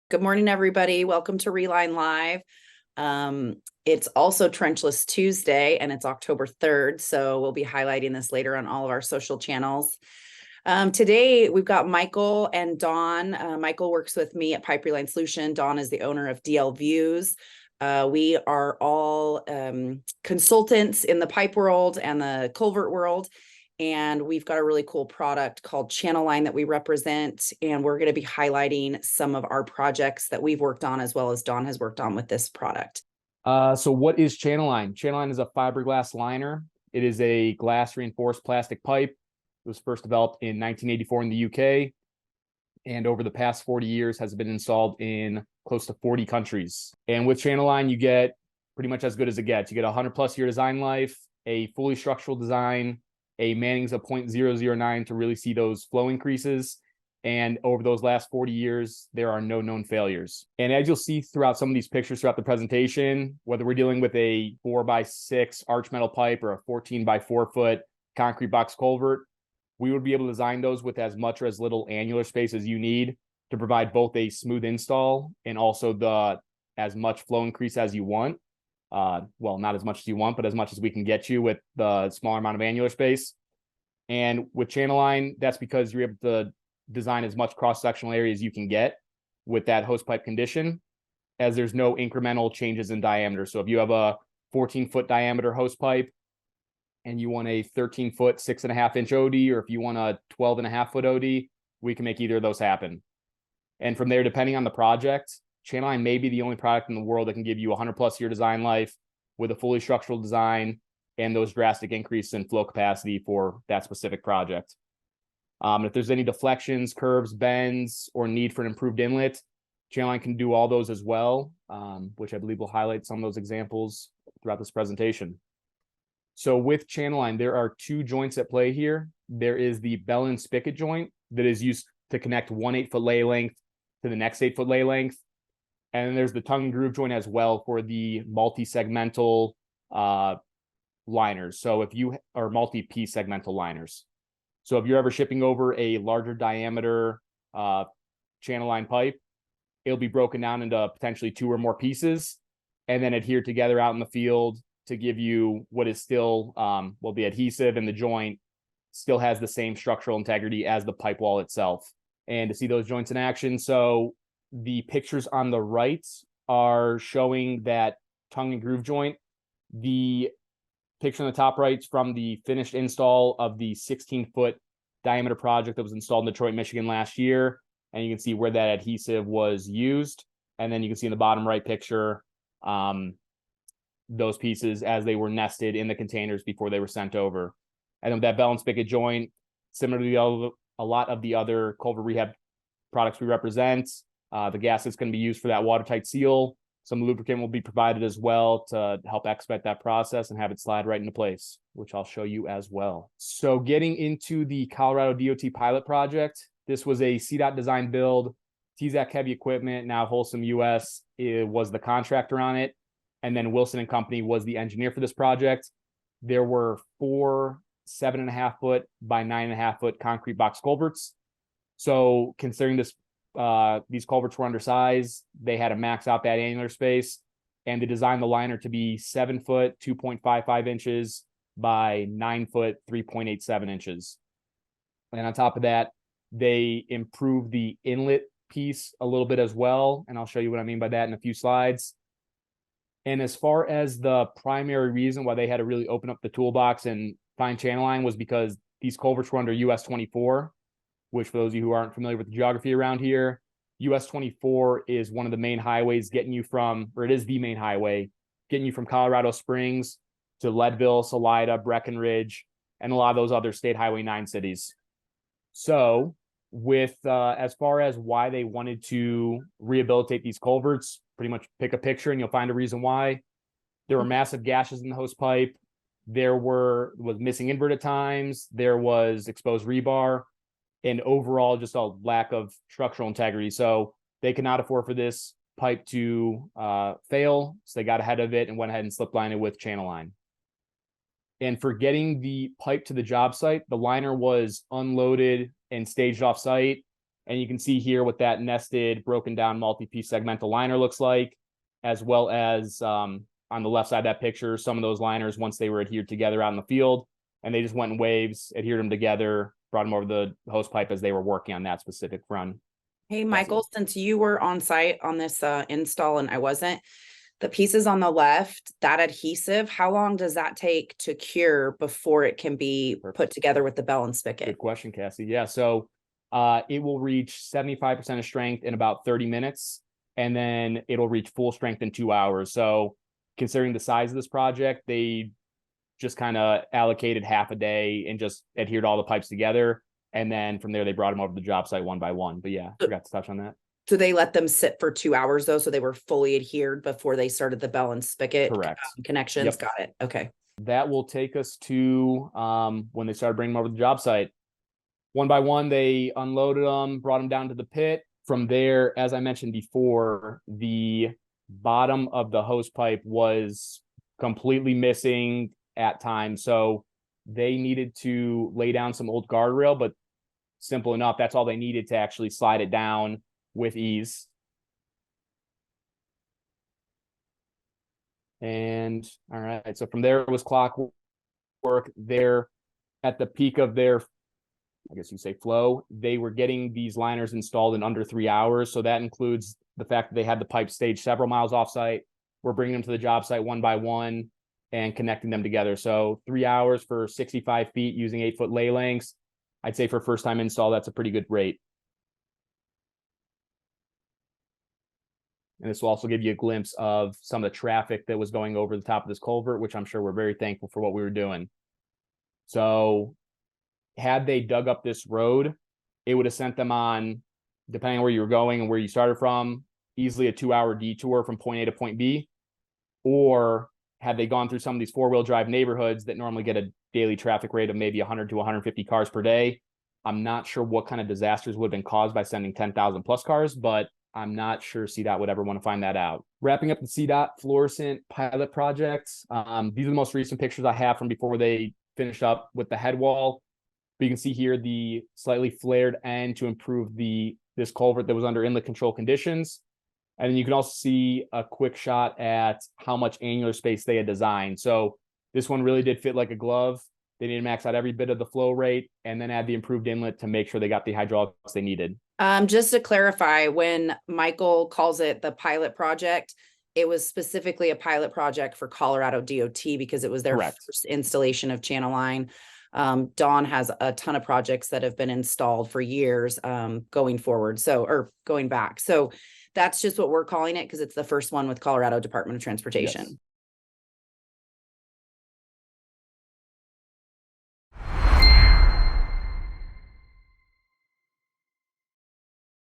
Good morning, everybody. Welcome to Reline Live. It's also Trenchless Tuesday, and it's October 3rd, so we'll be highlighting this later on all of our social channels. Today, we've got Michael and Dawn. Michael works with me at Pipe Reline Solution. Dawn is the owner of DL Views. We are all consultants in the pipe world and the culvert world. And we've got a really cool product called Channeline that we represent. And we're going to be highlighting some of our projects that we've worked on, as well as Dawn has worked on with this product. So what is Channeline? Channeline is a fiberglass liner. It is a glass reinforced plastic pipe. It was first developed in 1984 in the UK. And over the past 40 years has been installed in close to 40 countries. And with Channeline, you get pretty much as good as it gets. You get a 100+ year design life, a fully structural design, a Mannings of 0.009 to really see those flow increases. And over those last 40 years, there are no known failures. And as you'll see throughout some of these pictures throughout the presentation, whether we're dealing with a 4x6 arch metal pipe or a 14x4 foot concrete box culvert, we would be able to design those with as much or as little annular space as you need to provide both a smooth install and also as much flow increase as you want. Well, not as much as you want, but as much as we can get you with the smaller amount of annular space. And with Channeline, that's because you're able to design as much cross-sectional area as you can get with that hose pipe condition, as there's no incremental changes in diameter. So if you have a 14-foot diameter hose pipe and you want a 13-foot, 6.5-inch OD, or if you want a 12.5-foot OD, we can make either of those happen. And from there, depending on the project, Channeline may be the only product in the world that can give you a 100+ year design life with a fully structural design and those drastic increases in flow capacity for that specific project. If there's any deflections, curves, bends, or need for an improved inlet, Channeline can do all those as well, which I believe will highlight some of those examples throughout this presentation. So with Channeline, there are two joints at play here. There is the bell and spigot joint that is used to connect one 8-foot lay length to the next 8-foot lay length. And then there's the tongue and groove joint as well for the multi-segmental liners. So if you are multi-piece segmental liners. So if you're ever shipping over a larger diameter Channeline pipe, it'll be broken down into potentially 2 or more pieces and then adhered together out in the field to give you what is still, well, the adhesive and the joint still has the same structural integrity as the pipe wall itself. And to see those joints in action, so the pictures on the right are showing that tongue and groove joint. The picture on the top right is from the finished install of the 16-foot diameter project that was installed in Detroit, Michigan last year. And you can see where that adhesive was used. And then you can see in the bottom right picture, those pieces as they were nested in the containers before they were sent over. And then that bell and spigot joint, similar to a lot of the other culvert rehab products we represent, the gasket's going to be used for that watertight seal. Some lubricant will be provided as well to help expedite that process and have it slide right into place, which I'll show you as well. So getting into the Colorado DOT pilot project, this was a CDOT design build. TZAC Heavy Equipment, now Wholesome US, was the contractor on it. And then Wilson and Company was the engineer for this project. There were 4 7.5-foot by 9.5-foot concrete box culverts. So considering this, these culverts were undersized, they had to max out that annular space, and they designed the liner to be 7-foot 2.55 inches by 9-foot 3.87 inches. And on top of that, they improved the inlet piece a little bit as well, and I'll show you what I mean by that in a few slides. And as far as the primary reason why they had to really open up the toolbox and find Channeline was because these culverts were under US 24, which for those of you who aren't familiar with the geography around here, US 24 is one of the main highways getting you from, or it is the main highway, getting you from Colorado Springs to Leadville, Salida, Breckenridge, and a lot of those other State Highway 9 cities. So with, as far as why they wanted to rehabilitate these culverts, pretty much pick a picture and you'll find a reason why. There were massive gashes in the hose pipe. There was missing invert at times. There was exposed rebar, and overall just a lack of structural integrity. So they could not afford for this pipe to fail. So they got ahead of it and went ahead and slip lined it with Channeline. And for getting the pipe to the job site, the liner was unloaded and staged off site And you can see here what that nested, broken down multi-piece segmental liner looks like, as well as on the left side of that picture, some of those liners, once they were adhered together out in the field, and they just went in waves, adhered them together, brought them over the hose pipe as they were working on that specific run. Hey, Michael, since you were on site on this install and I wasn't, the pieces on the left, that adhesive, how long does that take to cure before it can be put together with the bell and spigot? Good question, Cassie. Yeah, so it will reach 75% of strength in about 30 minutes, and then it'll reach full strength in 2 hours. So considering the size of this project, they just kind of allocated half a day and just adhered all the pipes together. And then from there, they brought them over to the job site one by one. But yeah, forgot to touch on that. So they let them sit for 2 hours though, so they were fully adhered before they started the bell and spigot connections. Yep. Got it. Okay. That will take us to when they started bringing them over to the job site. One by one, they unloaded them, brought them down to the pit. From there, as I mentioned before, the bottom of the hose pipe was completely missing at times. So they needed to lay down some old guardrail, but simple enough. That's all they needed to actually slide it down with ease. And all right, so from there it was clockwork. There at the peak of their, I guess you say, flow, they were getting these liners installed in under 3 hours. So that includes the fact that they had the pipe staged several miles off site. We're bringing them to the job site one by one and connecting them together. So 3 hours for 65 feet using 8-foot lay lengths. I'd say for first time install, that's a pretty good rate. And this will also give you a glimpse of some of the traffic that was going over the top of this culvert, which I'm sure we're very thankful for what we were doing. So had they dug up this road, it would have sent them on, depending on where you were going and where you started from, easily a 2-hour detour from point A to point B. Or had they gone through some of these 4-wheel drive neighborhoods that normally get a daily traffic rate of maybe 100 to 150 cars per day, I'm not sure what kind of disasters would have been caused by sending 10,000 plus cars, but I'm not sure CDOT would ever want to find that out. Wrapping up the CDOT fluorescent pilot projects. These are the most recent pictures I have from before they finished up with the head wall. But you can see here the slightly flared end to improve this culvert that was under inlet control conditions. And then you can also see a quick shot at how much annular space they had designed. So this one really did fit like a glove. They needed to max out every bit of the flow rate and then add the improved inlet to make sure they got the hydraulics they needed. Just to clarify, when Michael calls it the pilot project, it was specifically a pilot project for Colorado DOT because it was their first installation of Channeline. Dawn has a ton of projects that have been installed for years going forward. or going back. So that's just what we're calling it because it's the first one with Colorado Department of Transportation. Yes.